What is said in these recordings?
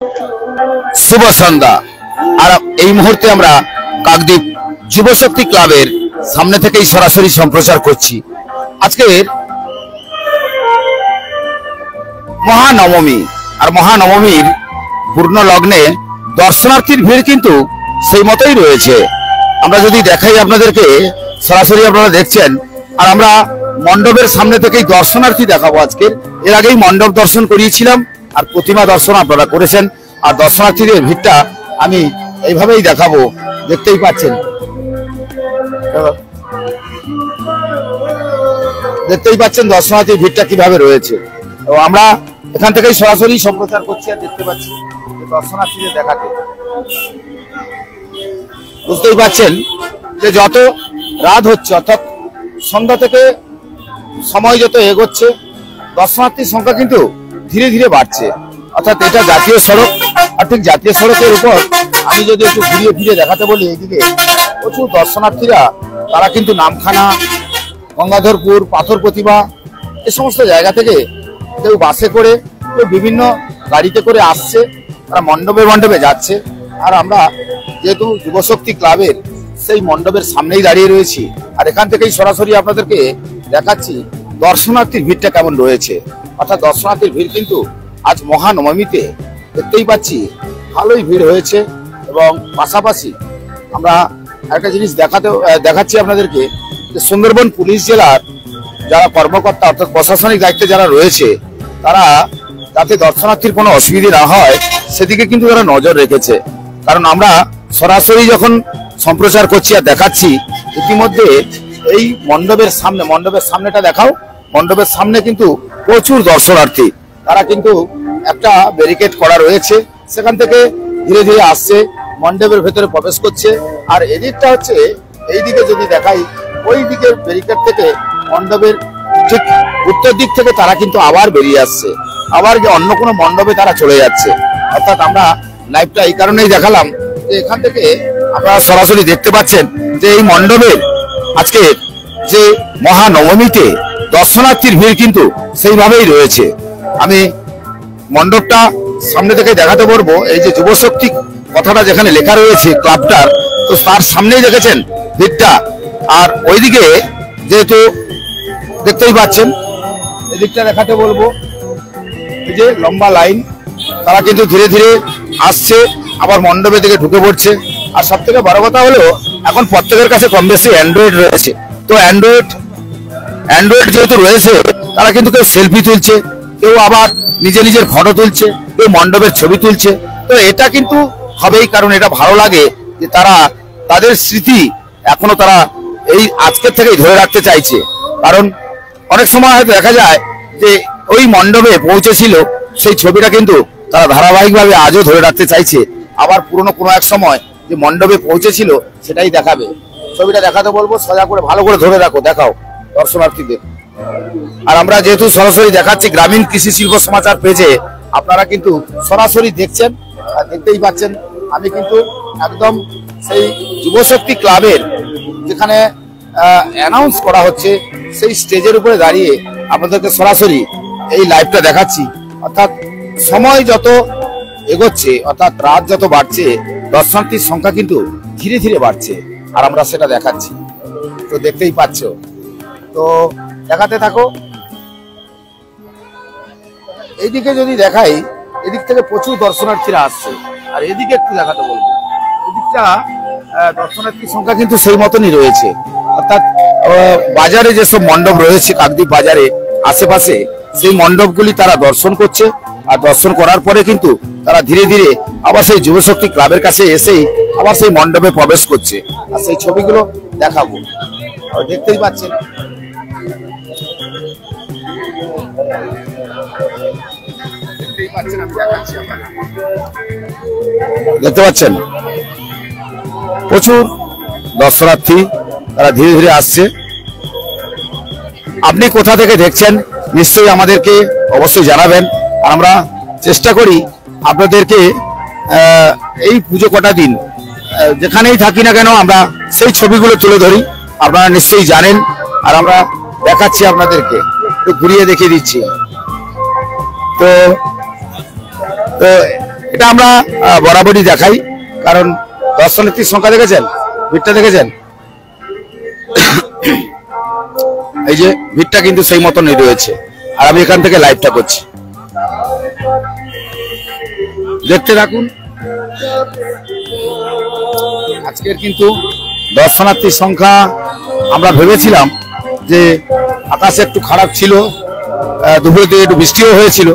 শুভ সন্ধ্যা। আর এই মুহূর্তে আমরা কাকদ্বীপ যুবশক্তি ক্লাবের সামনে থেকেই সরাসরি সম্প্রচার করছি। আজকের মহানবমী, আর মহানবমীর পূর্ণ লগ্নে দর্শনার্থীর ভিড় কিন্তু সেই মতোই রয়েছে। আমরা যদি দেখাই আপনাদেরকে, সরাসরি আপনারা দেখছেন, আর আমরা মণ্ডপের সামনে থেকেই দর্শনার্থী দেখাবো আজকের। এর আগেই মণ্ডপ দর্শন করিয়েছিলাম, আর প্রতিমা দর্শন আপনারা করেছেন। আর দর্শনার্থীদের ভিড়টা আমি এইভাবেই দেখাবো, দেখতেই পাচ্ছেন, দর্শনার্থীর ভিড়টা কিভাবে রয়েছে। তো আমরা এখান থেকেই সরাসরি সম্প্রচার করছি, আর দেখতে পাচ্ছি দর্শনার্থীদের দেখাতে। বুঝতেই পাচ্ছেন যে যত রাত হচ্ছে, অর্থাৎ সন্ধ্যা থেকে সময় যত এগোচ্ছে, দর্শনার্থীর সংখ্যা কিন্তু ধীরে ধীরে বাড়ছে। অর্থাৎ এটা জাতীয় সড়ক, আর ঠিক জাতীয় সড়কের উপর আমি যদি একটু ঘুরিয়ে ফিরে দেখাতে বলি, এইদিকে প্রচুর দর্শনার্থীরা তারা কিন্তু নামখানা, গঙ্গাধরপুর, পাথর প্রতিমা এ সমস্ত জায়গা থেকে কেউ বাসে করে, কেউ বিভিন্ন গাড়িতে করে আসছে, তারা মণ্ডপে মণ্ডপে যাচ্ছে। আর আমরা যেহেতু যুবশক্তি ক্লাবের সেই মণ্ডপের সামনেই দাঁড়িয়ে রয়েছি, আর এখান থেকেই সরাসরি আপনাদেরকে দেখাচ্ছি দর্শনার্থীর ভিড়টা কেমন রয়েছে। অর্থাৎ দর্শনার্থীর ভিড় কিন্তু আজ মহানবমীতে দেখতেই পাচ্ছি ভালোই ভিড় হয়েছে। এবং পাশাপাশি আমরা একটা জিনিস দেখাচ্ছি আপনাদেরকে, যে সুন্দরবন পুলিশ জেলার যারা কর্মকর্তা, অর্থাৎ প্রশাসনিক দায়িত্বে যারা রয়েছে, তারা যাতে দর্শনার্থীর কোনো অসুবিধা না হয় সেদিকে কিন্তু তারা নজর রেখেছে। কারণ আমরা সরাসরি যখন সম্প্রচার করছি আর দেখাচ্ছি, ইতিমধ্যে এই মণ্ডপের সামনেটা দেখাও, মণ্ডপের সামনে কিন্তু প্রচুর দর্শনার্থী, তারা কিন্তু একটা ব্যারিকেড করা রয়েছে, সেখান থেকে ধীরে ধীরে আসছে, মণ্ডপের ভেতরে প্রবেশ করছে। আর এদিকটা হচ্ছে, এইদিকে যদি দেখাই, ওই দিকের ব্যারিকেড থেকে মণ্ডপের ঠিক উত্তর দিক থেকে তারা কিন্তু আবার বেরিয়ে আসছে, আবার অন্য কোনো মণ্ডপে তারা চলে যাচ্ছে। অর্থাৎ আমরা লাইভটা এই কারণেই দেখালাম যে এখান থেকে আপনারা সরাসরি দেখতে পাচ্ছেন যে এই মণ্ডপের আজকে যে মহানবমীতে দর্শনার্থীর ভিড় কিন্তু সেইভাবেই রয়েছে। আমি মণ্ডপটা সামনে থেকে দেখাতে পারবো, এই যে যুবশক্তি কথাটা যেখানে লেখা রয়েছে ক্লাবটার, তো তার সামনেই দেখেছেন ভিড়টা। আর ওইদিকে যেহেতু দেখতেই পাচ্ছেন, এদিকটা দেখাতে বলবো, এই যে লম্বা লাইন, তারা কিন্তু ধীরে ধীরে আসছে, আবার মণ্ডপের দিকে ঢুকে পড়ছে। আর সব থেকে বড় কথা হলো, এখন প্রত্যেকের কাছে কম বেশি অ্যান্ড্রয়েড রয়েছে। তো অ্যান্ড্রয়েড যেহেতু রয়েছে, তারা কিন্তু কেউ সেলফি তুলছে, কেউ আবার নিজের ফটো তুলছে, কেউ মণ্ডপের ছবি তুলছে। তো এটা কিন্তু হবেই, কারণ এটা ভালো লাগে যে তারা তাদের স্মৃতি এখনো তারা এই আজকের থেকেই ধরে রাখতে চাইছে। কারণ অনেক সময় হয়তো দেখা যায় যে ওই মণ্ডপে পৌঁছেছিল, সেই ছবিটা কিন্তু তারা ধারাবাহিকভাবে আজও ধরে রাখতে চাইছে। আবার পুরনো কোনো এক সময় যে মণ্ডপে পৌঁছেছিল সেটাই দেখাবে। ছবিটা দেখাতে বলবো, সোজা করে ভালো করে ধরে রাখো, দেখাও দর্শনার্থীদের। আর আমরা যেহেতু সরাসরি দেখাচ্ছি গ্রামীণ কৃষি শিল্প সমাচার পেজে, আপনারা কিন্তু সরাসরি দেখছেন, আর দেখতেই পাচ্ছেন আমি কিন্তু একদম সেই যুবশক্তি ক্লাবের যেখানে অ্যানাউন্স করা হচ্ছে সেই স্টেজের উপরে দাঁড়িয়ে আপনাদেরকে সরাসরি এই লাইভটা দেখাচ্ছি। অর্থাৎ সময় যত এগোচ্ছে, অর্থাৎ রাত যত বাড়ছে, দর্শনার্থীর সংখ্যা কিন্তু ধীরে ধীরে বাড়ছে, আর আমরা সেটা দেখাচ্ছি। তো দেখতেই পাচ্ছ, তো দেখাতে থাকো। এইদিকে যদি দেখাই, এদিক থেকে প্রচুর দর্শনার্থীরা আসছে, আর এদিকে একটু দেখাতে বলবো, এদিকটা দর্শনার্থীর সংখ্যা কিন্তু সেই মতনই রয়েছে। অর্থাৎ বাজারে যেসব মণ্ডপ রয়েছে কাকদ্বীপ বাজারে আশেপাশে, সেই মণ্ডপগুলি তারা দর্শন করছে। আর দর্শন করার পরে কিন্তু তারা ধীরে ধীরে আবার সেই যুবশক্তি ক্লাবের কাছে এসেই আবার সেই মণ্ডপে প্রবেশ করছে। আর সেই ছবিগুলো দেখাবো, দেখতেই পাচ্ছেন। দেখতে পাচ্ছেন প্রচুর দর্শনার্থী, তারা ধীরে ধীরে আসছে। আপনি কোথা থেকে দেখছেন নিশ্চয়ই আমাদেরকে অবশ্যই জানাবেন। আর আমরা চেষ্টা করি আপনাদেরকে এই পুজো কটা দিন যেখানেই থাকি না কেন আমরা সেই ছবিগুলো তুলে ধরি, আপনারা নিশ্চয়ই জানেন। আর আমরা দেখাচ্ছি আপনাদেরকে, একটু ঘুরিয়ে দেখিয়ে দিচ্ছি। তো এটা আমরা বরাবরই দেখাই, কারণ দর্শনার্থীর সংখ্যা দেখেছেন, ভিড়টা দেখেছেন, এই যে ভিড়টা কিন্তু সেই মতনই রয়েছে। আর আমি এখান থেকে লাইভটা করছি, দেখতে থাকুন। আজকের কিন্তু দর্শনার্থীর সংখ্যা আমরা ভেবেছিলাম যে আকাশে একটু খারাপ ছিল, দুপুরের দিকে একটু বৃষ্টিও হয়েছিল,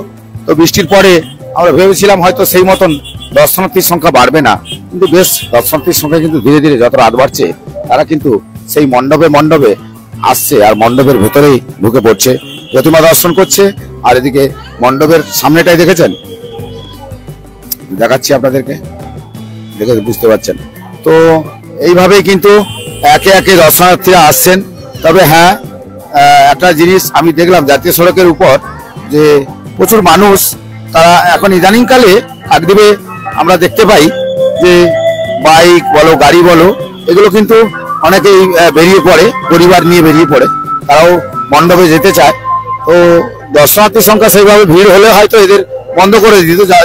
তো বৃষ্টির পরে আমরা ভেবেছিলাম হয়তো সেই মতন দর্শনার্থীর সংখ্যা বাড়বে না, কিন্তু বেশ দর্শনার্থীর সংখ্যা কিন্তু ধীরে ধীরে যত রাত বাড়ছে তারা কিন্তু সেই মণ্ডপে আসছে, আর মণ্ডপের ভেতরেই ঢুকে পড়ছে, প্রতিমা দর্শন করছে। আর এদিকে মণ্ডপের সামনেটাই দেখেছেন, দেখাচ্ছি আপনাদেরকে, দেখে বুঝতে পারছেন। তো এইভাবেই কিন্তু একে একে দর্শনার্থীরা আসছেন। তবে হ্যাঁ, একটা জিনিস আমি দেখলাম জাতীয় সড়কের উপর যে প্রচুর মানুষ, তারা এখন ইদানিংকালে কাকদ্বীপে আমরা দেখতে পাই যে বাইক বলো গাড়ি বলো এগুলো কিন্তু অনেকেই বেরিয়ে পড়ে, পরিবার নিয়ে বেরিয়ে পড়ে, তারাও মণ্ডপে যেতে চায়। তো দর্শনার্থীর সংখ্যা সেইভাবে ভিড় হলে হয়তো এদের বন্ধ করে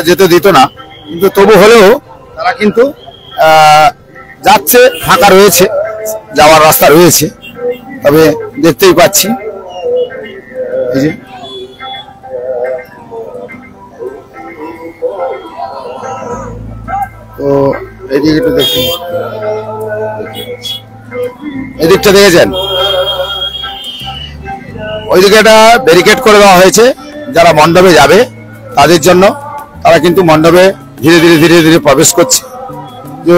যেতে দিত না, কিন্তু তবু হলেও তারা কিন্তু যাচ্ছে, ফাঁকা রয়েছে, যাওয়ার রাস্তা রয়েছে। তবে দেখতেই পাচ্ছি এই যে তো এদিকে একটু দেখুন, এদিকটা দেখেছেন, ওইদিকে একটা ব্যারিকেড করে দেওয়া হয়েছে যারা মণ্ডপে যাবে তাদের জন্য। তারা কিন্তু মণ্ডপে ধীরে ধীরে প্রবেশ করছে। যে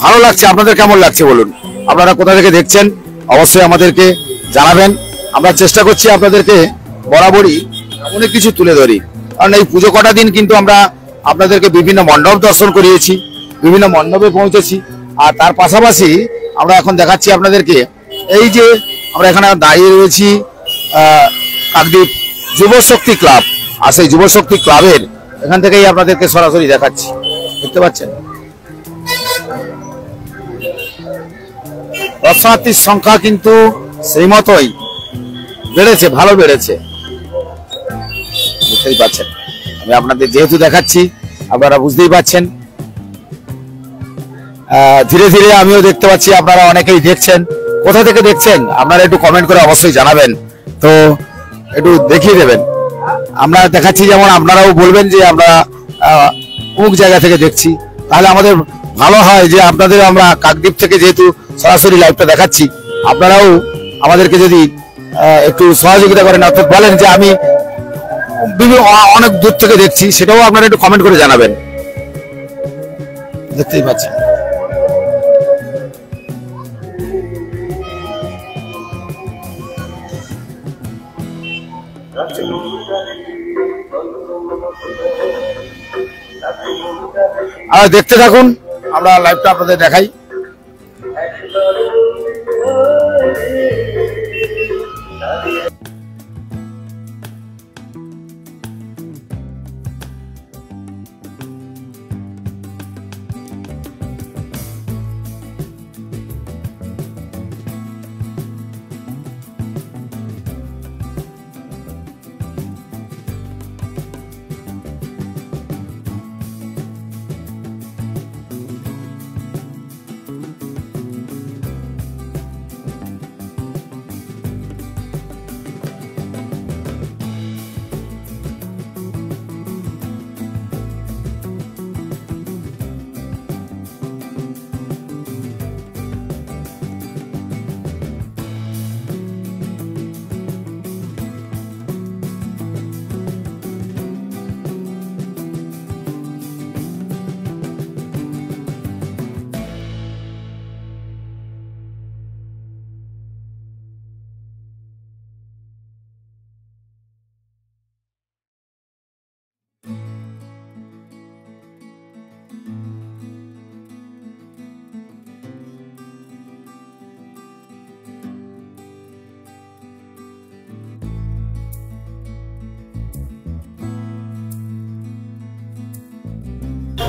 ভালো লাগছে, আপনাদের কেমন লাগছে বলুন, আপনারা কোথা থেকে দেখছেন অবশ্যই আমাদেরকে জানাবেন। আমরা চেষ্টা করছি আপনাদেরকে বরাবরই অনেক কিছু তুলে ধরি, কারণ এই পুজো কটা দিন কিন্তু আমরা আপনাদেরকে বিভিন্ন মণ্ডপ দর্শন করিয়েছি, বিভিন্ন মণ্ডপে পৌঁছেছি। আর তার পাশাপাশি আমরা এখন দেখাচ্ছি আপনাদেরকে, এই যে আমরা এখানে দাঁড়িয়ে রয়েছি কাকদ্বীপ যুবশক্তি ক্লাব, আর সেই যুবশক্তি ক্লাবের এখান থেকেই আপনাদেরকে সরাসরি দেখাচ্ছি, দেখতে পাচ্ছেন। দর্শনার্থীর সংখ্যা কিন্তু সেই মতোই বেড়েছে, ভালো বেড়েছে, বুঝতেই পারছেন। আমি আপনাদের যেহেতু দেখাচ্ছি আপনারা বুঝতেই পারছেন। ধীরে ধীরে আমিও দেখতে পাচ্ছি, আপনারা অনেকেই দেখছেন। কোথা থেকে দেখছেন আপনারা একটু কমেন্ট করে অবশ্যই জানাবেন, তো একটু দেখিয়ে দেবেন। আমরা দেখাচ্ছি যেমন আপনারাও বলবেন যে আমরা কোন জায়গা থেকে দেখছি, তাহলে আমাদের ভালো হয় যে আপনাদের আমরা কাকদ্বীপ থেকে যেহেতু সরাসরি লাইভটা দেখাচ্ছি, আপনারাও আমাদেরকে যদি একটু সহযোগিতা করেন, অর্থাৎ বলেন যে আমি অনেক দূর থেকে দেখছি, সেটাও আপনারা একটু কমেন্ট করে জানাবেন। দেখতেই পাচ্ছেন আর দেখতে থাকুন, আমরা লাইভটা আপনাদের দেখাই।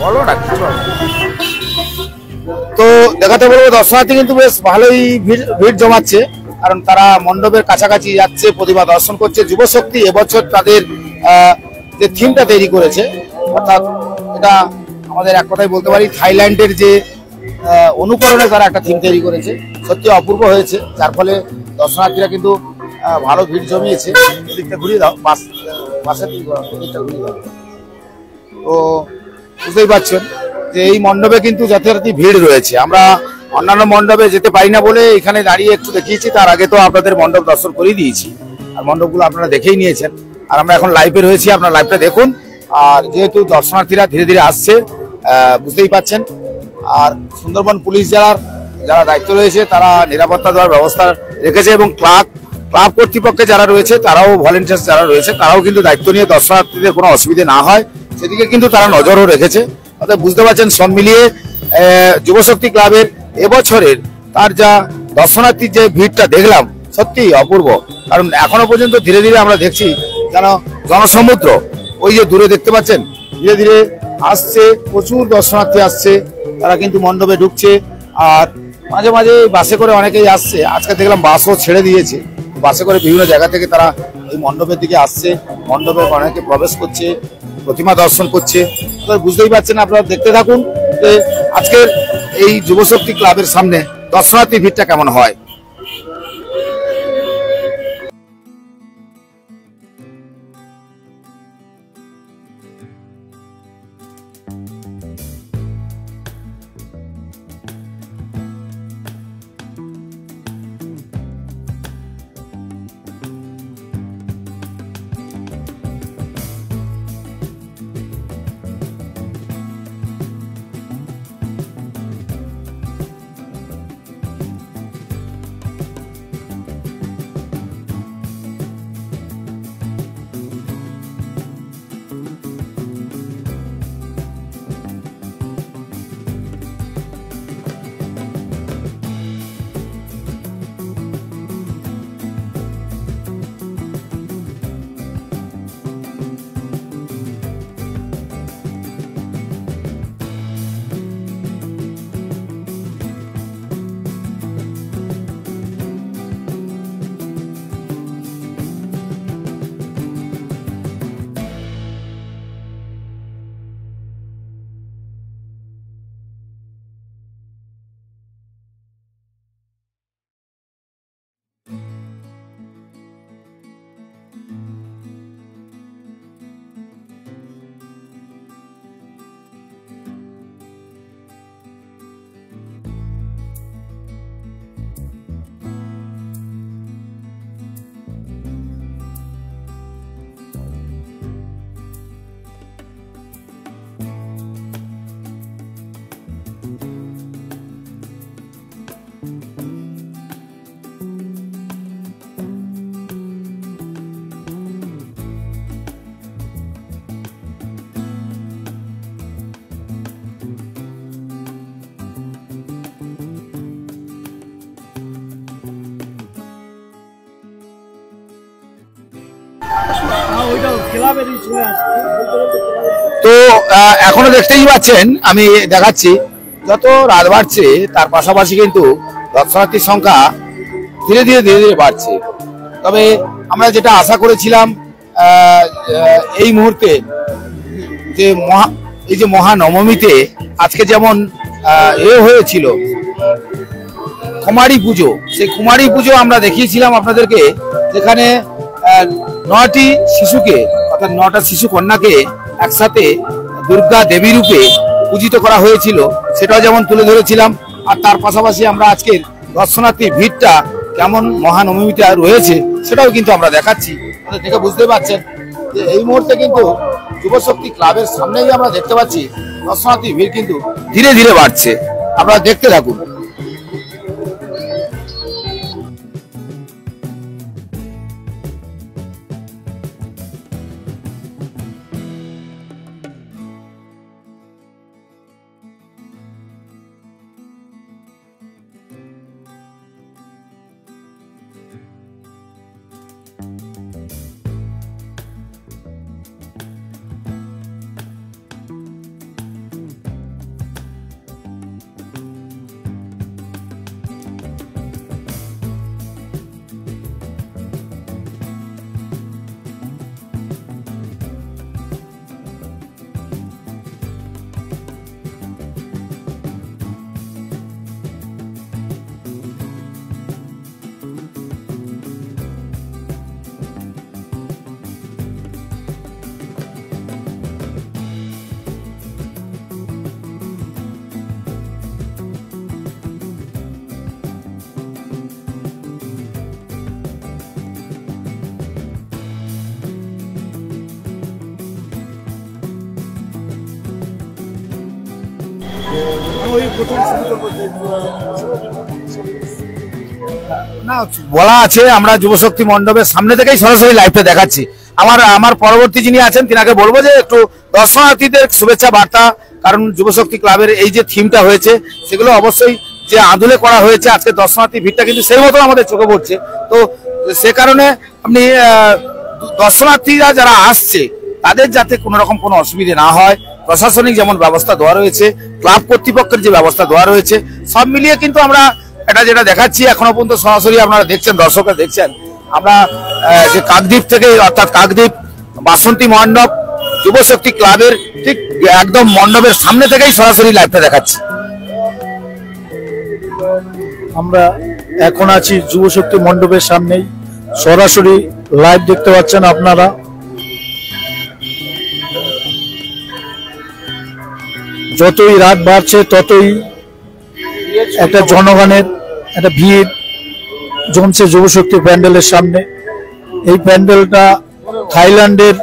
বলো না কিছু। তো দেখাতে বলবো দর্শনার্থী কিন্তু বেশ ভালোই ভিড় জমাচ্ছে, কারণ তারা মণ্ডপের কাছাকাছি যাচ্ছে, প্রতিমা দর্শন করছে। যুবশক্তি এবছর তাদের যে থিমটা তৈরি করেছে, অর্থাৎ এটা আমাদের এক কথায় বলতে পারি থাইল্যান্ডের যে অনুকরণে তারা একটা থিম তৈরি করেছে, সত্যি অপূর্ব হয়েছে, যার ফলে দর্শনার্থীরা কিন্তু ভালো ভিড় জমিয়েছে। এদিকটা ঘুরিয়ে দাও, বাসের দিকটা ঘুরিয়ে দাও। তো বুঝতেই পারছেন যে এই মণ্ডপে কিন্তু যথারীতি ভিড় রয়েছে। আমরা অন্যান্য মণ্ডপে যেতে পারি না বলে এখানে দাঁড়িয়ে একটু দেখিয়েছি, তার আগে তো আপনাদের মণ্ডপ দর্শন করিয়ে দিয়েছি, আর মণ্ডপগুলো আপনারা দেখেই নিয়েছেন। আর আমরা এখন লাইভে রয়েছি, আপনারা লাইভটা দেখুন। আর যেহেতু দর্শনার্থীরা ধীরে ধীরে আসছে, বুঝতেই পাচ্ছেন। আর সুন্দরবন পুলিশ যারা দায়িত্ব রয়েছে তারা নিরাপত্তা দেওয়ার ব্যবস্থা রেখেছে, এবং ক্লাব কর্তৃপক্ষে যারা রয়েছে তারাও, ভলেন্টিয়ার্স যারা রয়েছে তারাও কিন্তু দায়িত্ব নিয়ে দর্শনার্থীদের কোনো অসুবিধা না হয় সেদিকে কিন্তু তারা নজরও রেখেছে। অর্থাৎ বুঝতে পারছেন সব মিলিয়ে যুবশক্তি ক্লাবের এবছরের তার যা দর্শনার্থীর যে ভিড়টা দেখলাম সত্যি অপূর্ব। কারণ এখনো পর্যন্ত ধীরে ধীরে আমরা দেখছি যেন জনসমুদ্র, ওই যে দূরে দেখতে পাচ্ছেন ধীরে ধীরে আসছে, প্রচুর দর্শনার্থী আসছে, তারা কিন্তু মণ্ডপে ঢুকছে। আর মাঝে মাঝে বাসে করে অনেকেই আসছে, আজকে দেখলাম বাসও ছেড়ে দিয়েছে, বাসে করে বিভিন্ন জায়গা থেকে তারা এই মণ্ডপের দিকে আসছে, মণ্ডপে অনেকে প্রবেশ করছে, প্রতিমা দর্শন করছে। বুঝতেই পারছেন, আপনারা দেখতে থাকুন যে আজকের এই যুবশক্তি ক্লাবের সামনে দর্শনার্থী ভিড়টা কেমন হয়। তো এখনো দেখতেই পাচ্ছেন, আমি দেখাচ্ছি যত রাত বাড়ছে তার পাশাপাশি কিন্তু দর্শনার্থীর সংখ্যা ধীরে ধীরে বাড়ছে। তবে আমরা যেটা আশা করেছিলাম এই মুহূর্তে যে এই যে মহানবমীতে আজকে যেমন হয়েছিল কুমারী পুজো, সেই কুমারী পুজো আমরা দেখিয়েছিলাম আপনাদেরকে, যেখানে 9টি শিশুকে অর্থাৎ 9টা শিশু কন্যাকে একসাথে দুর্গা দেবী রূপে পূজিত করা হয়েছিল, সেটাও যেমন তুলে ধরেছিলাম। আর তার পাশাপাশি আমরা আজকের দর্শনার্থী ভিড়টা কেমন মহানবমীতে রয়েছে সেটাও কিন্তু আমরা দেখাচ্ছি। দেখে বুঝতে পারছেন যে এই মুহূর্তে কিন্তু যুবশক্তি ক্লাবের সামনেই আমরা দেখতে পাচ্ছি দর্শনার্থী ভিড় কিন্তু ধীরে ধীরে বাড়ছে। আপনারা দেখতে থাকুন। না বলা আছে, আমরা যুবশক্তি মণ্ডপের সামনে থেকেই সরাসরি লাইভটা দেখাচ্ছি। আমার পরবর্তী যিনি আছেন তিনাকে বলবো যে একটু দর্শনার্থীদের শুভেচ্ছা বার্তা, কারণ যুবশক্তি ক্লাবের এই যে থিমটা হয়েছে সেগুলো অবশ্যই যে আদলে করা হয়েছে, আজকে দর্শনার্থী ভিড়টা কিন্তু সেই মতো আমাদের চোখে পড়ছে। তো সে কারণে আপনি দর্শনার্থীরা যারা আসছে তাদের যাতে কোনো রকম কোনো অসুবিধে না হয়, প্রশাসনিক যেমন ব্যবস্থা দেওয়া রয়েছে, ক্লাব কর্তৃপক্ষের যে ব্যবস্থা দেওয়া রয়েছে, সব মিলিয়ে কিন্তু আমরা এটা যেটা দেখাচ্ছি এখনো পর্যন্ত সরাসরি আপনারা দেখছেন, দর্শকরা দেখছেন, আমরা যে কাকদ্বীপ থেকে অর্থাৎ কাকদ্বীপ বাসন্তী মণ্ডপ যুবশক্তি ক্লাবের ঠিক একদম মণ্ডপের সামনে থেকেই সরাসরি লাইভটা দেখাচ্ছি। আমরা এখন আছি যুবশক্তি মণ্ডপের সামনেই, সরাসরি লাইভ দেখতে পাচ্ছেন আপনারা। যতই রাত বাড়ছে ততই একটা জনগণের একটা ভিড় জমছে যুবশক্তি প্যান্ডেলের সামনে। এই প্যান্ডেলটা থাইল্যান্ডের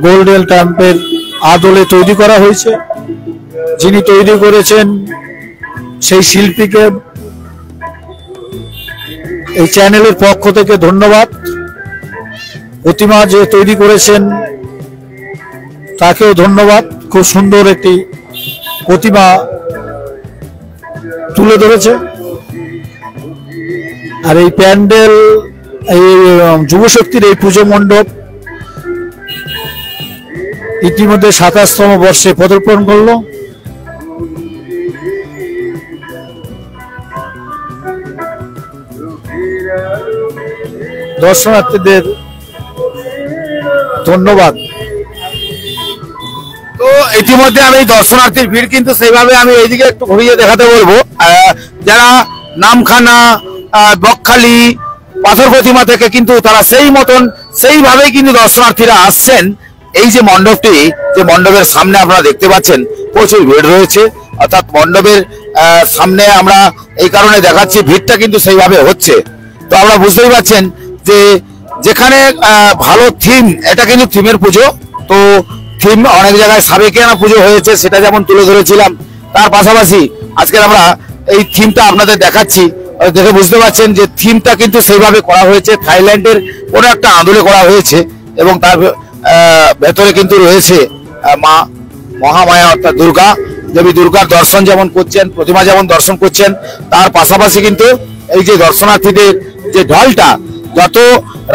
গোল্ডেন টেম্পের আদলে তৈরি করা হয়েছে। যিনি তৈরি করেছেন সেই শিল্পীকে এই চ্যানেলের পক্ষ থেকে ধন্যবাদ। প্রতিমা যে তৈরি করেছেন তাকেও ধন্যবাদ। খুব সুন্দর একটি প্রতিমা তুলে ধরেছে। আর এই প্যান্ডেল, এই যুবশক্তির এই পুজো মণ্ডপ ইতিমধ্যে 27তম বর্ষে পদার্পণ করলো। দর্শনার্থীদের ধন্যবাদ। তো ইতিমধ্যে আমি দর্শনার্থীর ভিড় কিন্তু সেইভাবে আমি এইদিকে একটু ঘুরিয়ে দেখাতে বলবো। যারা নামখানা, বকখালি, পাথর প্রতিমা থেকে কিন্তু তারা সেই মতন সেইভাবেই কিন্তু দর্শনার্থীরা আসছেন। এই যে মণ্ডপটি, যে মণ্ডপের সামনে আপনারা দেখতে পাচ্ছেন প্রচুর ভিড় রয়েছে, অর্থাৎ মণ্ডপের সামনে আমরা এই কারণে দেখাচ্ছি ভিড়টা কিন্তু সেইভাবে হচ্ছে। তো আমরা বুঝতেই পারছেন যে যেখানে ভালো থিম, এটা কিন্তু থিমের পুজো। তো থিম অনেক জায়গায় সাবেকিয়ানা পুজো হয়েছে, সেটা যেমন তুলে ধরেছিলাম, তার পাশাপাশি আজকে আমরা এই থিমটা আপনাদের দেখাচ্ছি। দেখে বুঝতে পারছেন যে থিমটা কিন্তু সেইভাবে করা হয়েছে, থাইল্যান্ডের কোনো একটা আদলে করা হয়েছে এবং তার ভেতরে কিন্তু রয়েছে মা মহামায়া অর্থাৎ দুর্গা দেবী। দুর্গার দর্শন যেমন করছেন, প্রতিমা যেমন দর্শন করছেন, তার পাশাপাশি কিন্তু এই যে দর্শনার্থীদের যে ঢলটা, যত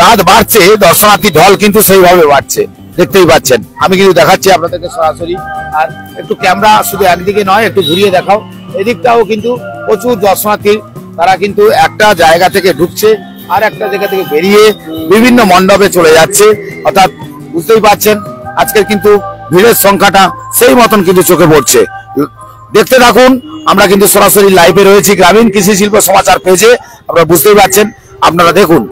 রাত বাড়ছে দর্শনার্থী ঢল কিন্তু সেইভাবে বাড়ছে, দেখতেই পাচ্ছেন। আমি কিন্তু দেখাচ্ছি আপনাদেরকে সরাসরি। আর একটু ক্যামেরা শুধু একদিকে নয়, একটু ঘুরিয়ে দেখাও, এদিকটাও কিন্তু প্রচুর দর্শনার্থী, তারা কিন্তু একটা জায়গা থেকে ঢুকছে আর একটা জায়গা থেকে বেরিয়ে বিভিন্ন মণ্ডপে চলে যাচ্ছে। অর্থাৎ বুঝতেই পারছেন আজকের কিন্তু ভিড়ের সংখ্যাটা সেই মতন কিন্তু চোখে পড়ছে। দেখতে থাকুন, আমরা কিন্তু সরাসরি লাইভে রয়েছি গ্রামীণ কৃষি শিল্প সমাচার পেজে। আপনারা বুঝতেই পারছেন, আপনারা দেখুন।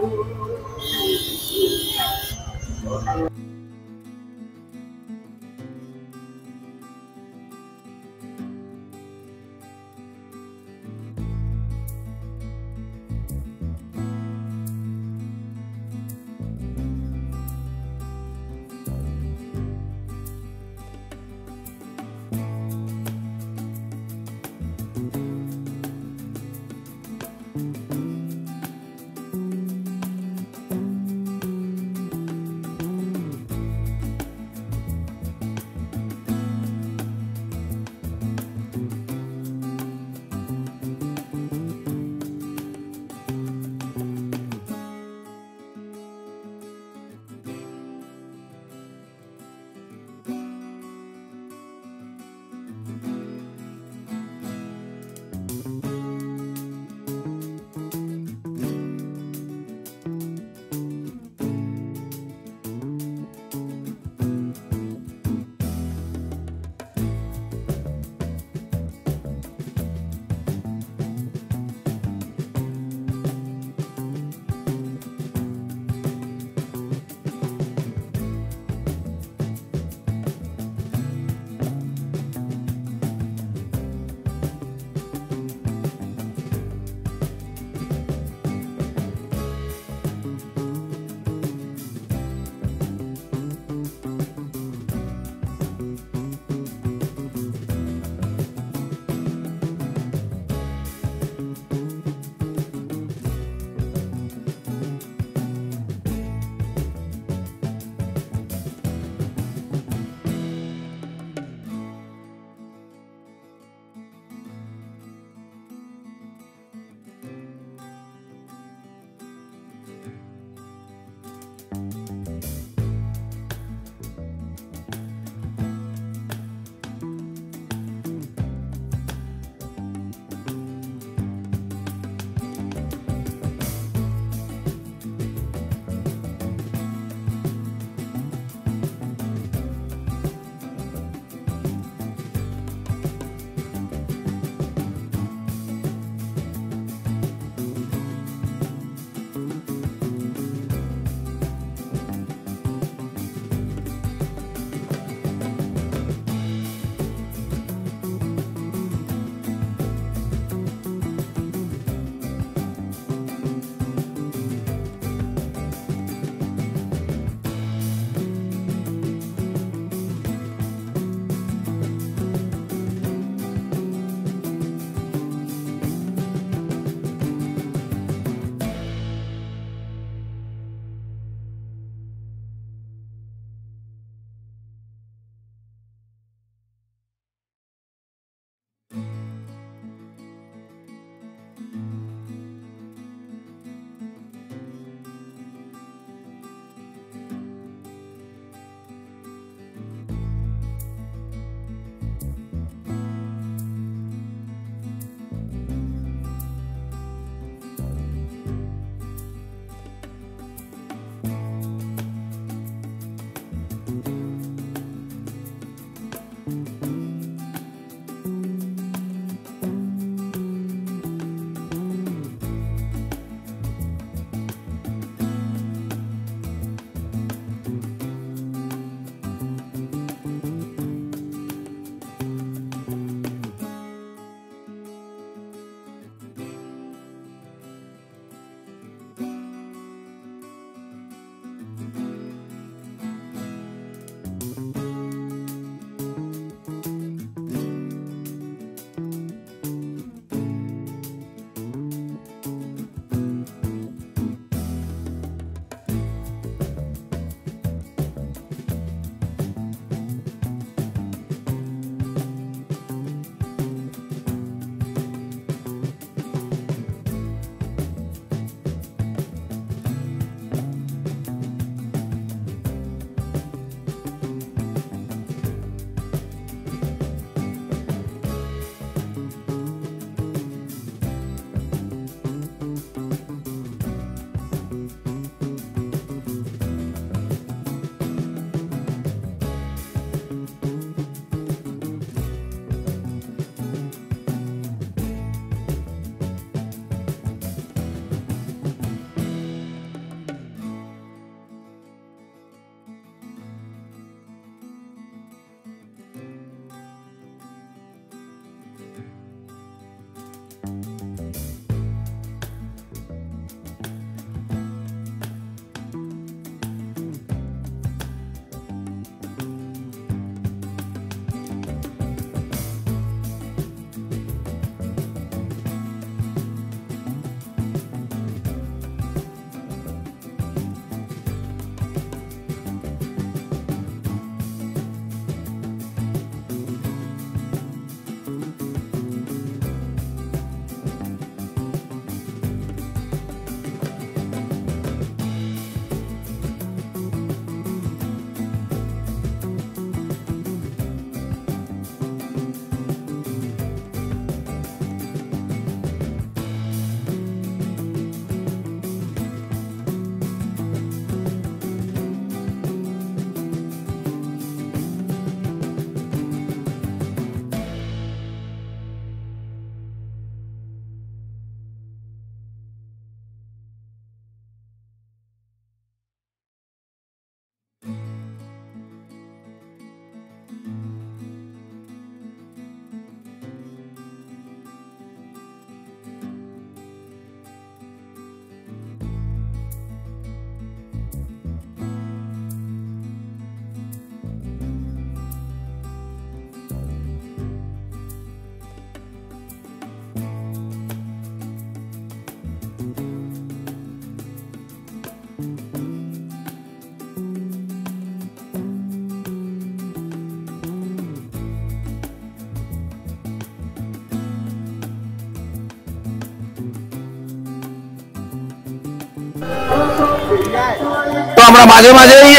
আমরা মাঝে মাঝেই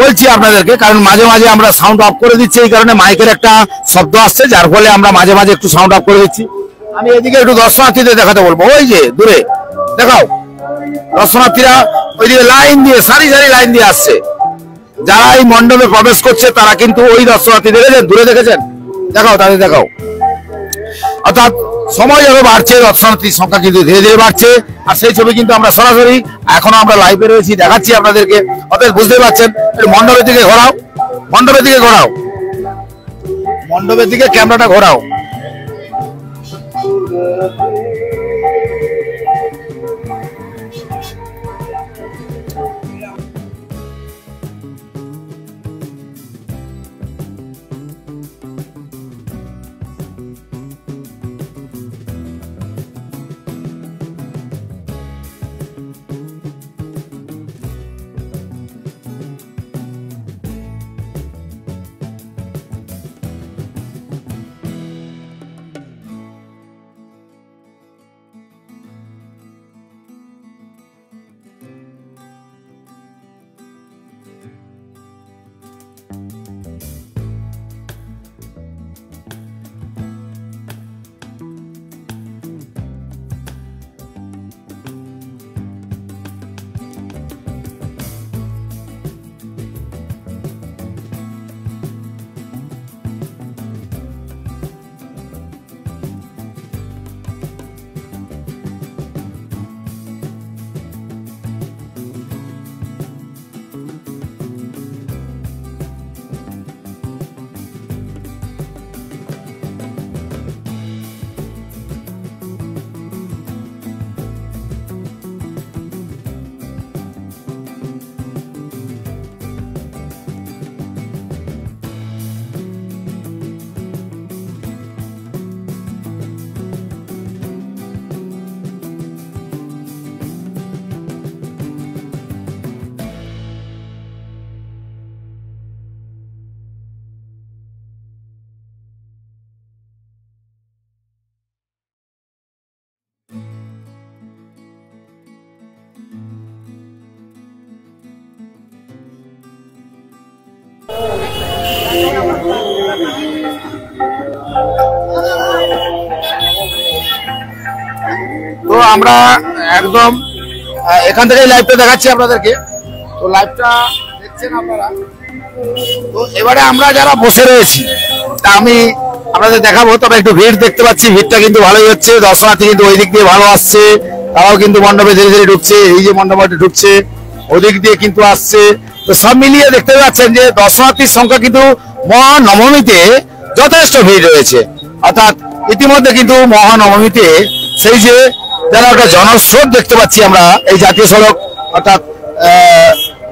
বলছি আপনাদেরকে, কারণ মাঝে মাঝে আমরা সাউন্ড অফ করে দিচ্ছি, এই কারণে মাইকের একটা শব্দ আসছে, যার ফলে আমরা মাঝে মাঝে একটু সাউন্ড অফ করে দিচ্ছি। আমি এদিকে একটু দর্শনার্থীদের দেখাতে বলবো, ওই যে দূরে দেখাও, দর্শনার্থীরা ওইদিকে লাইন দিয়ে সারি সারি লাইন দিয়ে আসছে। যারা এই মণ্ডপে প্রবেশ করছে তারা কিন্তু ওই দর্শনার্থী দেখেছেন, দূরে দেখেছেন, দেখাও তাদের দেখাও। অর্থাৎ সময় যত বাড়ছে দর্শনার্থীর সংখ্যা কিন্তু ধীরে ধীরে বাড়ছে, আর সেই ছবি কিন্তু আমরা সরাসরি এখনো আমরা লাইভে রয়েছি, দেখাচ্ছি আপনাদেরকে। অর্থাৎ বুঝতে পারছেন, মণ্ডপের দিকে ঘোরাও, মণ্ডপের দিকে ঘোরাও, মণ্ডপের দিকে ক্যামেরাটা ঘোরাও। তো আমরা একদম এখান থেকে লাইভটা দেখাচ্ছি আপনাদেরকে। তো লাইভটা দেখছেন আপনারা। তো এবারে আমরা যারা বসে রয়েছি তা আমি আপনাদের দেখাবো, তবে একটু ভিড় দেখতে পাচ্ছি, ভিড়টা কিন্তু ভালোই হচ্ছে, দর্শনার্থী কিন্তু ওই দিক দিয়ে ভালো আসছে, তারাও কিন্তু মণ্ডপে ধীরে ধীরে ঢুকছে, এই যে মণ্ডপে ঢুকছে ওদিক দিয়ে কিন্তু আসছে। তো সব মিলিয়ে দেখতে পাচ্ছেন যে দর্শনার্থীর সংখ্যা কিন্তু মহানবমীতে যথেষ্ট ভিড় রয়েছে। অর্থাৎ ইতিমধ্যে কিন্তু মহানবমীতে সেই যে যারা একটা জনস্রোত দেখতে পাচ্ছি আমরা এই জাতীয় সড়ক অর্থাৎ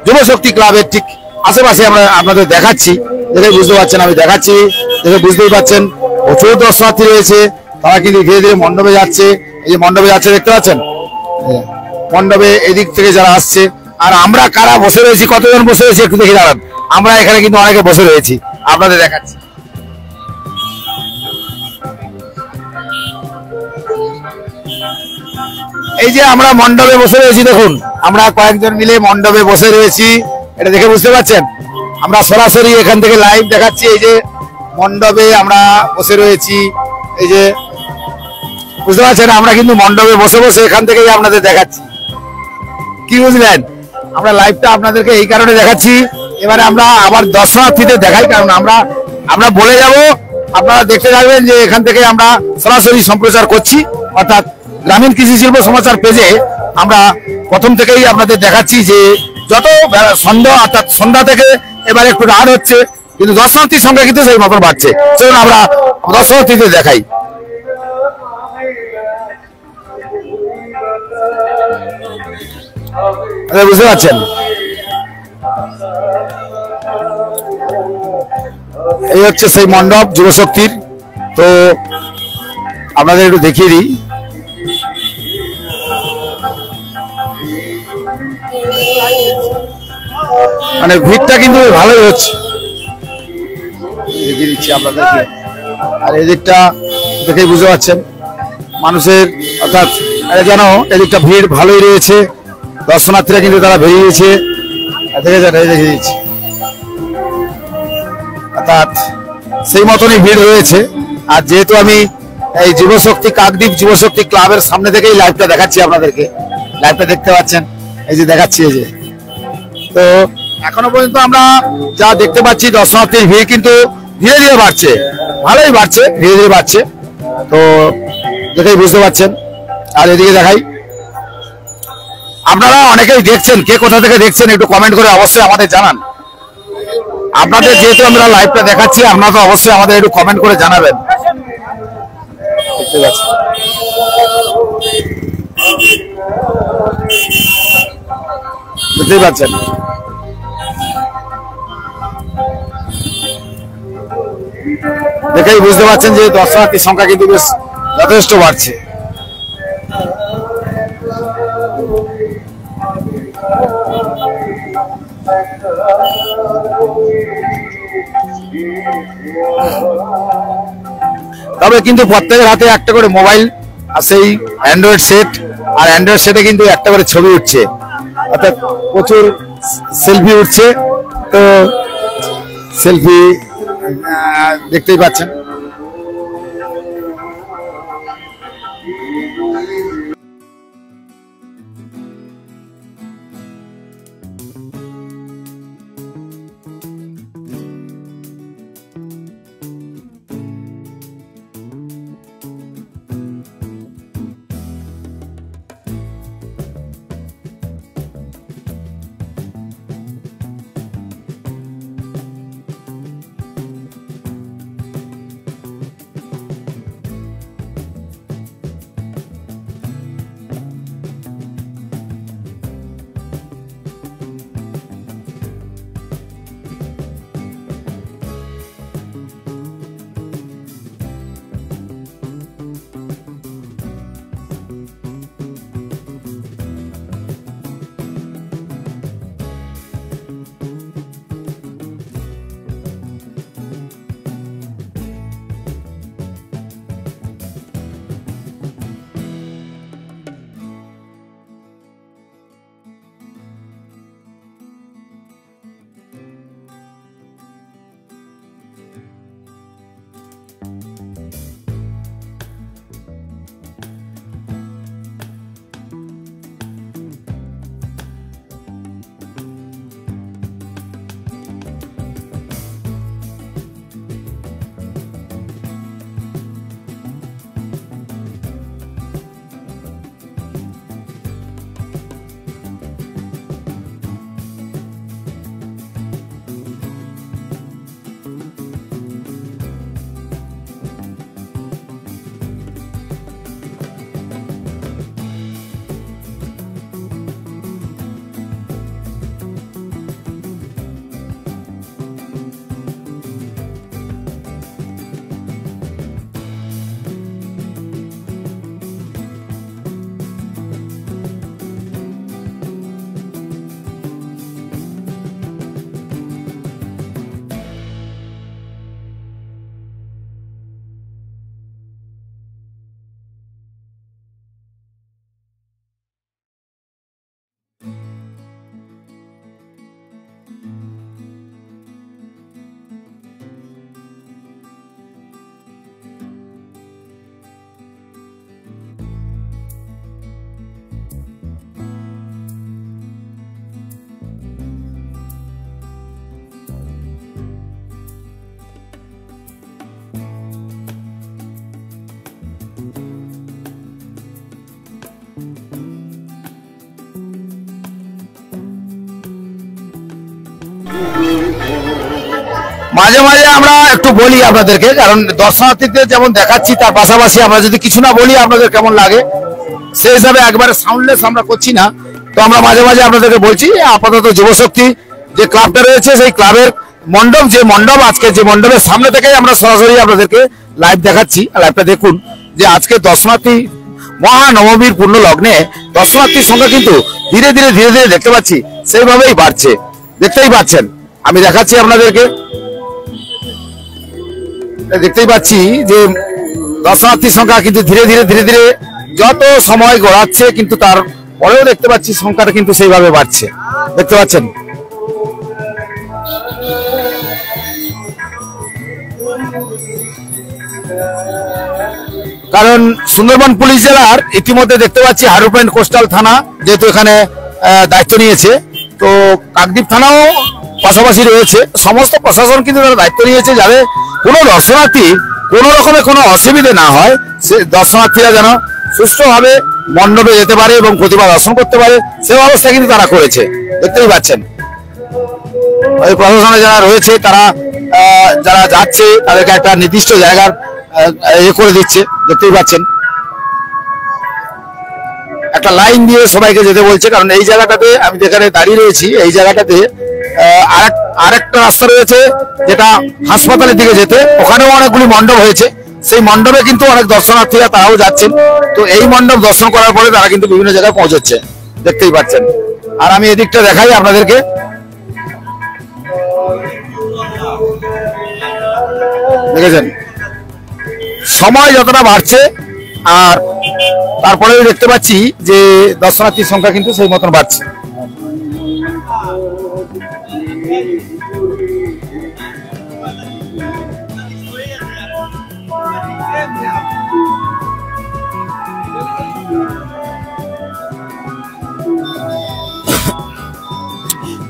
যুবশক্তি ক্লাবের ঠিক আশেপাশে আমরা আপনাদের দেখাচ্ছি, দেখে বুঝতে পারছেন, আমি দেখাচ্ছি দেখে বুঝতেই পারছেন প্রচুর দর্শনার্থী রয়েছে, তারা কিন্তু ধীরে ধীরে মণ্ডপে যাচ্ছে। এই যে মণ্ডপে যাচ্ছে দেখতে পাচ্ছেন, মণ্ডপে এদিক থেকে যারা আসছে। আর আমরা কারা বসে রয়েছি, কতজন বসে রয়েছি একটু দেখে দাঁড়ান। আমরা এখানে কিন্তু অনেকে বসে রয়েছি, আপনাদের দেখাচ্ছি। এই যে আমরা মণ্ডপে বসে রয়েছি, দেখুন আমরা কয়েকজন মিলে মণ্ডপে বসে রয়েছি, এটা দেখে বুঝতে পারছেন। আমরা সরাসরি এখান থেকে লাইভ দেখাচ্ছি। এই যে মণ্ডপে আমরা বসে রয়েছি, এই যে বুঝতে পারছেন, আমরা কিন্তু মণ্ডপে বসে বসে এখান থেকেই আপনাদের দেখাচ্ছি, কি বুঝলেন। আমরা লাইভটা আপনাদেরকে এই কারণে দেখাচ্ছি, এবারে আমরা আবার দর্শনার্থীদের দেখাই, কারণ আমরা বলে যাব, আপনারা দেখতে থাকবেন যে এখান থেকে আমরা সরাসরি সম্প্রচার করছি। অর্থাৎ গ্রামীণ কৃষি শিল্প সমাচার পেজে আমরা প্রথম থেকেই আপনাদের দেখাচ্ছি যে যত সন্ধ্যা অর্থাৎ সন্ধ্যা থেকে এবারে একটু রাত হচ্ছে, কিন্তু দর্শনার্থীর সংখ্যা কিন্তু সেই মতন বাড়ছে। চলুন আমরা দর্শনার্থীদের দেখাই। বুঝতে পারছেন, এই হচ্ছে সেই মণ্ডপ যুবশক্তির। তো আপনাদের একটু দেখিয়ে দিই, মানে ভিড়টা কিন্তু ভালোই হচ্ছে, দেখিয়ে দিচ্ছি আপনাদেরকে। আর এদিকটা দেখেই বুঝতে পারছেন মানুষের, অর্থাৎ যেন এদিকটা ভিড় ভালোই রয়েছে, দর্শনার্থীরা কিন্তু তারা বেরিয়েছে, দেখে যান, এই দেখে দিচ্ছি। অর্থাৎ সেই মতনই ভিড় হয়েছে। আর যেহেতু আমি এই যুবশক্তি কাকদ্বীপ যুবশক্তি ক্লাবের সামনে থেকেই লাইভটা দেখাচ্ছি আপনাদেরকে, লাইভটা দেখতে পাচ্ছেন, এই যে দেখাচ্ছি। এই যে তো এখনো পর্যন্ত আমরা যা দেখতে পাচ্ছি দর্শনার্থীর ভিড় কিন্তু ধীরে ধীরে বাড়ছে, ভালোই বাড়ছে, ধীরে ধীরে বাড়ছে। তো দেখেই বুঝতে পারছেন। আর এদিকে দেখাই, আপনারা অনেকেই দেখছেন, কে কোথা থেকে দেখছেন একটু কমেন্ট করে অবশ্যই আমাদের জানান। আপনাদের যেহেতু আমরা লাইভটা দেখাচ্ছি, আপনারা তো অবশ্যই আমাদের একটু কমেন্ট করে জানাবেন। ঠিক আছে, বুঝতেই পারছেন। দেখেই বুঝতে পারছেন যে দর্শনার্থীর সংখ্যা কিন্তু বেশ যথেষ্ট বাড়ছে। তবে কিন্তু প্রত্যেকের হাতে একটা করে মোবাইল আর সেই অ্যান্ড্রয়েড সেট, আর অ্যান্ড্রয়েড সেটে কিন্তু একটা করে ছবি উঠছে, অর্থাৎ প্রচুর সেলফি উঠছে। তো সেলফি দেখতেই পাচ্ছেন। মাঝে মাঝে আমরা একটু বলি আপনাদেরকে, কারণ দর্শনার্থীদের যেমন দেখাচ্ছি তার পাশাপাশি আমরা যদি কিছু না বলি আপনাদের কেমন লাগে, সেই হিসাবে একবারে সাউন্ডলেস আমরা করছি না। তো আমরা মাঝে মাঝে আপনাদেরকে বলছি আপাতত যুবশক্তি যে ক্লাবটা রয়েছে সেই ক্লাবের মণ্ডপ, যে মণ্ডপ আজকে যে মণ্ডপের সামনে থেকেই আমরা সরাসরি আপনাদেরকে লাইভ দেখাচ্ছি। লাইভটা দেখুন যে আজকে দর্শনার্থী মহানবমীর পূর্ণ লগ্নে দর্শনার্থীর সংখ্যা কিন্তু ধীরে ধীরে ধীরে ধীরে দেখতে পাচ্ছি সেইভাবেই বাড়ছে, দেখতেই পাচ্ছেন। আমি দেখাচ্ছি আপনাদেরকে, দেখতেই পাচ্ছি যে দর্শনার্থীর সংখ্যা কিন্তু ধীরে ধীরে ধীরে ধীরে যত সময় গড়াচ্ছে কিন্তু তার পরেও দেখতে পাচ্ছি সংখ্যাটা কিন্তু সেইভাবে বাড়ছে, দেখতে পাচ্ছেন। কারণ সুন্দরবন পুলিশ জেলার ইতিমধ্যে দেখতে পাচ্ছি হারু পয়েন্ট কোস্টাল থানা যেহেতু এখানে দায়িত্ব নিয়েছে, তো কাকদ্বীপ থানাও পাশাপাশি রয়েছে। সমস্ত প্রশাসন কিন্তু তারা দায়িত্ব নিয়েছে যাতে কোনো দর্শনার্থী কোনো রকমের কোনো অসুবিধে না হয়, সে দর্শনার্থীরা যেন সুষ্ঠুভাবে মণ্ডপে যেতে পারে এবং প্রতিমা দর্শন করতে পারে, সে ব্যবস্থা কিন্তু তারা করেছে। দেখতেই পাচ্ছেন ওই প্রশাসনে যারা রয়েছে তারা যারা যাচ্ছে তাদেরকে একটা নির্দিষ্ট জায়গার করে দিচ্ছে। দেখতেই পাচ্ছেন একটা লাইন দিয়ে সবাইকে যেতে বলছে, কারণ এই জায়গাটাতে আমি যেখানে দাঁড়িয়ে রয়েছি এই জায়গাটাতে আরেকটা রাস্তা রয়েছে যেটা হাসপাতালের দিকে যেতে, ওখানেও অনেকগুলি মণ্ডপ হয়েছে। সেই মণ্ডপে কিন্তু অনেক দর্শনার্থীরা তারাও যাচ্ছেন, তো এই মণ্ডপ দর্শন করার পরে তারা কিন্তু বিভিন্ন জায়গায় পৌঁছচ্ছে। দেখতেই পাচ্ছেন। আর আমি এদিকটা দেখাই আপনাদেরকে, দেখেছেন সময় যতটা বাড়ছে আর তারপরে দেখতে পাচ্ছি যে দর্শনার্থীর সংখ্যা কিন্তু সেই মতন বাড়ছে।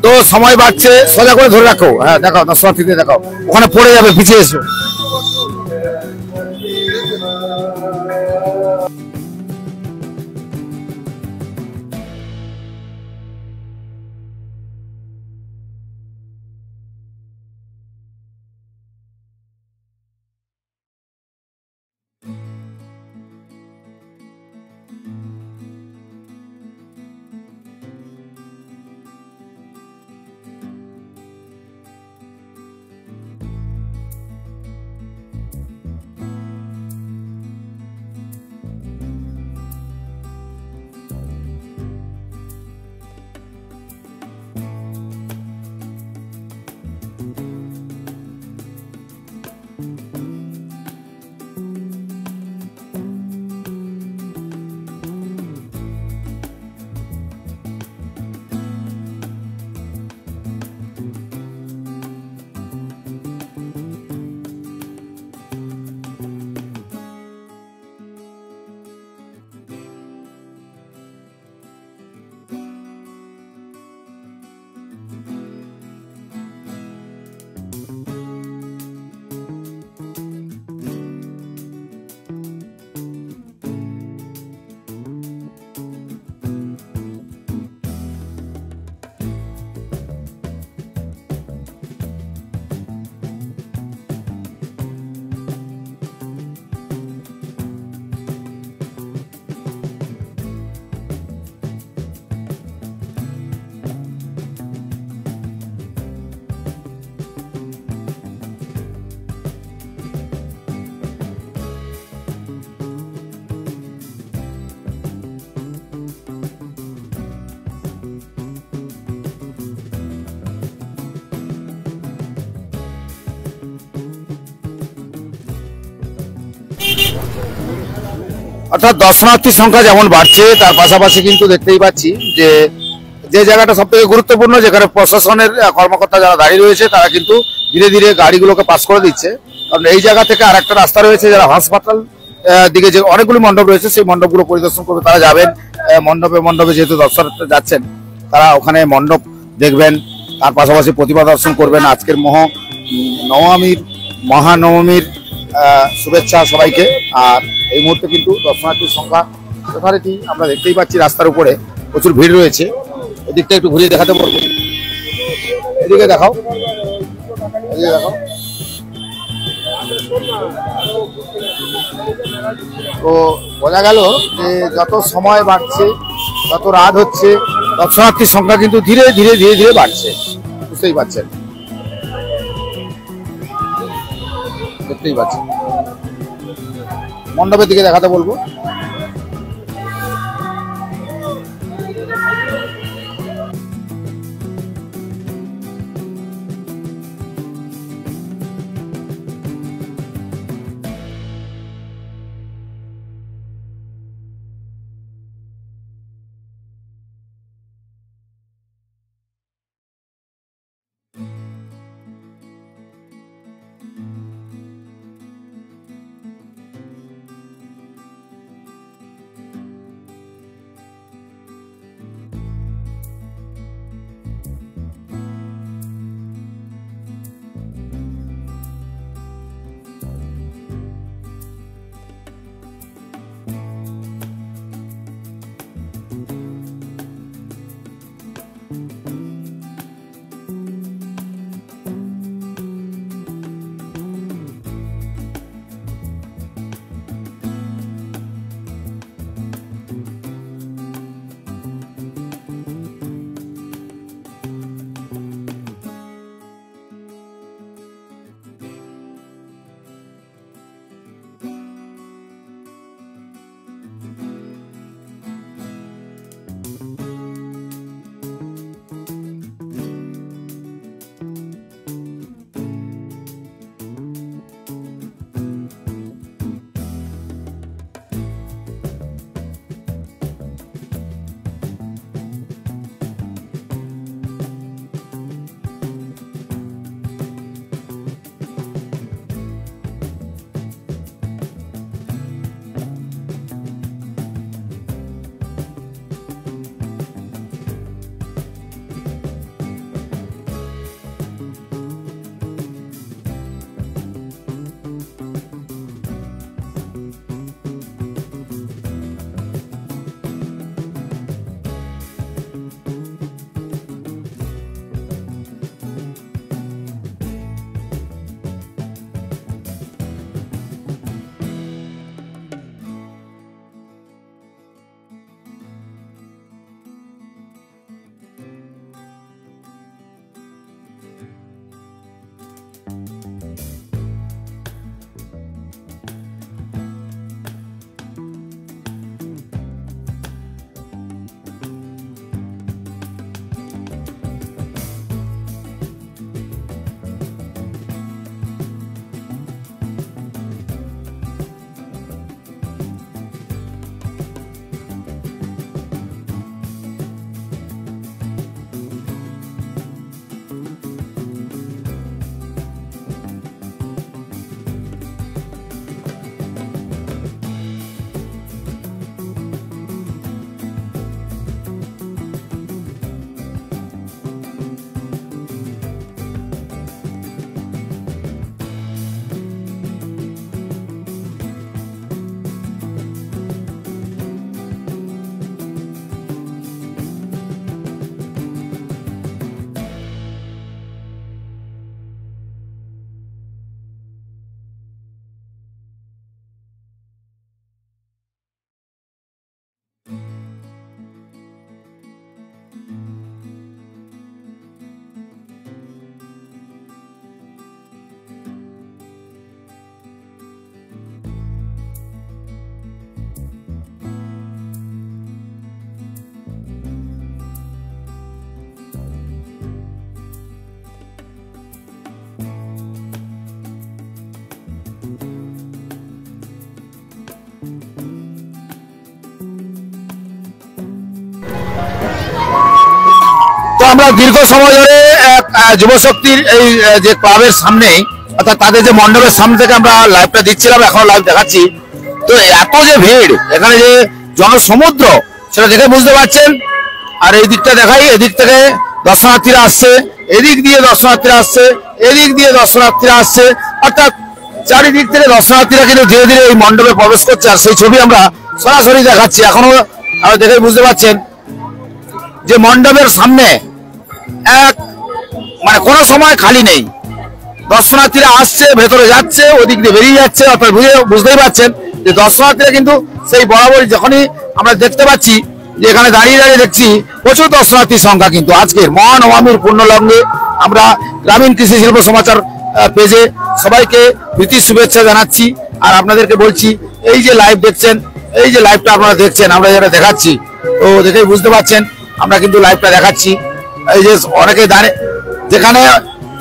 তো সময় বাড়ছে, সোজা করে ধরে রাখো। হ্যাঁ দেখাও, দর্শনার্থীদের দেখাও, ওখানে পড়ে যাবে, পিছিয়ে এসো। অর্থাৎ দর্শনার্থীর সংখ্যা যেমন বাড়ছে তার পাশাপাশি কিন্তু দেখতেই পাচ্ছি যে যে জায়গাটা সব থেকে গুরুত্বপূর্ণ, যেখানে প্রশাসনের কর্মকর্তা যারা দাঁড়িয়ে রয়েছে তারা কিন্তু ধীরে ধীরে গাড়িগুলোকে পাস করে দিচ্ছে। কারণ এই জায়গা থেকে আরেকটা রাস্তা রয়েছে, যারা হাসপাতাল দিকে যে অনেকগুলো মণ্ডপ রয়েছে সেই মণ্ডপগুলো পরিদর্শন করবে, তারা যাবেন মণ্ডপে মণ্ডপে, যেহেতু দর্শনার্থী যাচ্ছেন তারা ওখানে মণ্ডপ দেখবেন, তার পাশাপাশি প্রতিমা দর্শন করবেন। আজকের মহানবমীর শুভেচ্ছা সবাইকে। আর এই মুহূর্তে কিন্তু দর্শনার্থীর সংখ্যা যথারীতি আমরা দেখতেই পাচ্ছি, রাস্তার উপরে প্রচুর ভিড় রয়েছে। এদিকটা একটু ঘুরিয়ে দেখাতে বলবো, এদিকে দেখাও, এদিকে দেখাও। তো বোঝা গেল যে যত সময় বাড়ছে, যত রাত হচ্ছে, দর্শনার্থীর সংখ্যা কিন্তু ধীরে ধীরে ধীরে ধীরে বাড়ছে, বুঝতেই পারছেন, দেখতেই পাচ্ছেন। মণ্ডপের দিকে দেখাতে বলবো। আমরা দীর্ঘ সময় ধরে যুবশক্তির এই যে ক্লাবের সামনেই অর্থাৎ তাদের যে মণ্ডপের সামনে থেকে আমরা লাইভটা দিচ্ছিলাম, এখন লাইভ দেখাচ্ছি। তো এত যে ভিড়, এখানে যে জনসমুদ্র, সেটা দেখে বুঝতে পারছেন। আর এই দিকটা দেখাই, এদিক থেকে দর্শনার্থীরা আসছে, এদিক দিয়ে দর্শনার্থীরা আসছে, এদিক দিয়ে দর্শনার্থীরা আসছে, অর্থাৎ চারিদিক থেকে দর্শনার্থীরা কিন্তু ধীরে ধীরে এই মণ্ডপে প্রবেশ করছে। আর সেই ছবি আমরা সরাসরি দেখাচ্ছি। এখনো দেখে বুঝতে পারছেন যে মণ্ডপের সামনে মানে কোনো সময় খালি নেই। দর্শনার্থীরা আসছে, ভেতরে যাচ্ছে, ওদিক দিয়ে বেরিয়ে যাচ্ছে। অর্থাৎ বুঝতেই পারছেন যে দর্শনার্থীরা কিন্তু সেই বরাবরই, যখনই আমরা দেখতে পাচ্ছি যে এখানে দাঁড়িয়ে দাঁড়িয়ে দেখছি প্রচুর দর্শনার্থীর সংখ্যা। কিন্তু আজকের মহানবমীর পূর্ণলগ্নে আমরা গ্রামীণ কৃষি শিল্প সমাচার পেজে সবাইকে প্রীতি শুভেচ্ছা জানাচ্ছি। আর আপনাদেরকে বলছি, এই যে লাইভ দেখছেন, এই যে লাইভটা আপনারা দেখছেন, আমরা যেটা দেখাচ্ছি, তো দেখেই বুঝতে পারছেন আমরা কিন্তু লাইভটা দেখাচ্ছি। এই যে অনেকে দাঁড়িয়ে, যেখানে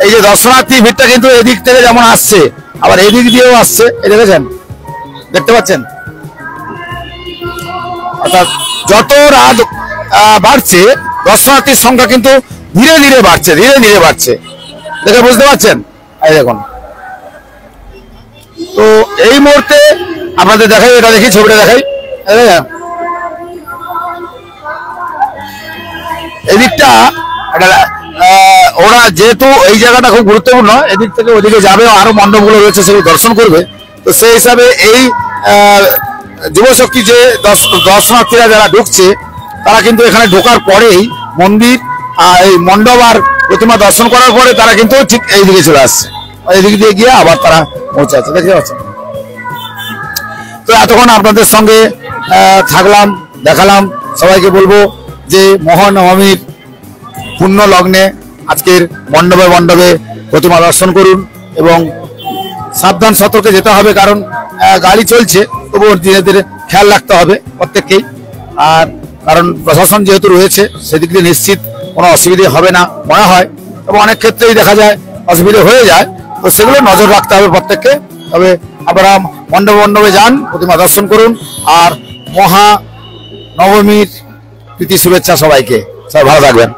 এই যে দর্শনার্থী ভিড়টা কিন্তু এদিক থেকে যেমন আসছে, আবার এদিক দিয়েও আসছে, এই দেখেছেন, দেখতে পাচ্ছেন। অর্থাৎ যত রাত বাড়ছে, দর্শনার্থীর সংখ্যা কিন্তু ধীরে ধীরে বাড়ছে, ধীরে ধীরে বাড়ছে, দেখে বুঝতে পারছেন। এই দেখুন, তো এই মুহূর্তে আপনাদের দেখাই, এটা দেখি, ছবিটা দেখাই। এদিকটা ওরা যেহেতু এই জায়গাটা খুব গুরুত্বপূর্ণ, এদিক থেকে ওদিকে যাবে, আরো মণ্ডপগুলো রয়েছে সেগুলো দর্শন করবে। তো সেই হিসাবে এই যুবশক্তি যে দর্শনার্থীরা যারা ঢুকছে, তারা কিন্তু এখানে ঢোকার পরেই মন্দির, এই মণ্ডপ আর প্রতিমা দর্শন করার পরে তারা কিন্তু ঠিক এই দিকে চলে আসছে, এদিক দিয়ে গিয়ে আবার তারা পৌঁছাচ্ছে, দেখতে পাচ্ছেন। তো এতক্ষণ আপনাদের সঙ্গে থাকলাম, দেখালাম। সবাইকে বলবো যে মহানবমীর পূর্ণ লগ্নে আজকের মণ্ডপে মণ্ডপে প্রতিমা দর্শন করুন এবং সাবধান সতর্কে যেতে হবে, কারণ গাড়ি চলছে, তবুও ধীরে ধীরে খেয়াল রাখতে হবে প্রত্যেককেই। আর কারণ প্রশাসন যেহেতু রয়েছে, সেদিক দিয়ে নিশ্চিত কোনো অসুবিধে হবে না মনে হয়, এবং অনেক ক্ষেত্রেই দেখা যায় অসুবিধে হয়ে যায়। তো সেগুলো নজর রাখতে হবে প্রত্যেককে। তবে আপনারা মণ্ডপে মণ্ডপে যান, প্রতিমা দর্শন করুন। আর মহানবমীর প্রীতি শুভেচ্ছা সবাইকে। সবাই ভালো থাকবেন।